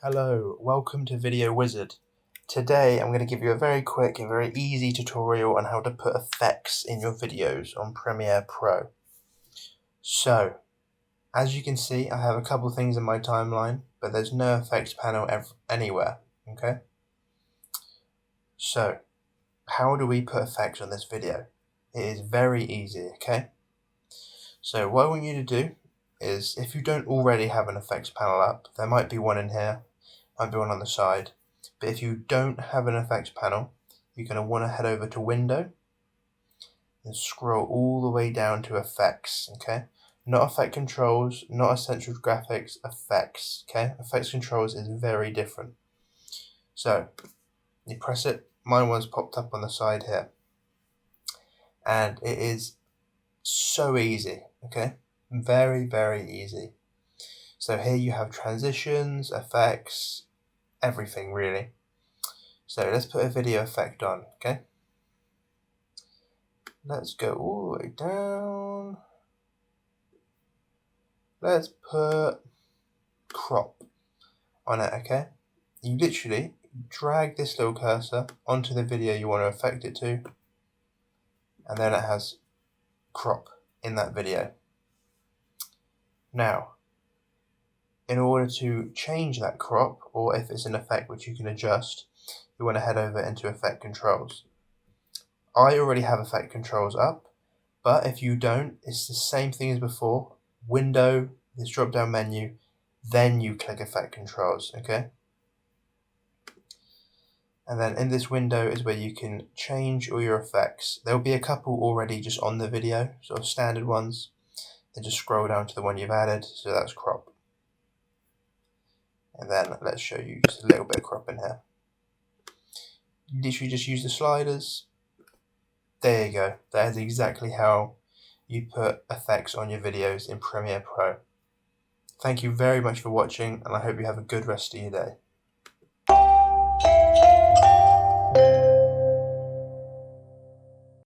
Hello, welcome to Video Wizard. Today I'm going to give you a very quick and very easy tutorial on how to put effects in your videos on Premiere Pro. So, as you can see, I have a couple things in my timeline, but there's no effects panel anywhere, okay? So, how do we put effects on this video? It is very easy, okay? So what I want you to do is, if you don't already have an effects panel up, there might be one in here, might be one on the side, but if you don't have an effects panel, you're going to want to head over to Window and scroll all the way down to Effects, okay? Not Effect Controls, not Essential Graphics, Effects, okay? Effects Controls is very different. So, you press it, my one's popped up on the side here, and it is so easy, okay? Very, very easy. So here you have transitions, effects, everything really. So let's put a video effect on, okay? Let's go all the way down. Let's put crop on it, okay? You literally drag this little cursor onto the video you want to affect it to, and then it has crop in that video. Now, in order to change that crop, or if it's an effect which you can adjust, you want to head over into Effect Controls. I already have Effect Controls up, but if you don't, it's the same thing as before. Window, this drop down menu, then you click Effect Controls, okay? And then in this window is where you can change all your effects. There'll be a couple already just on the video, sort of standard ones. Then just scroll down to the one you've added, so that's crop. And then let's show you just a little bit of crop in here. You literally just use the sliders. There you go. That is exactly how you put effects on your videos in Premiere Pro. Thank you very much for watching, and I hope you have a good rest of your day.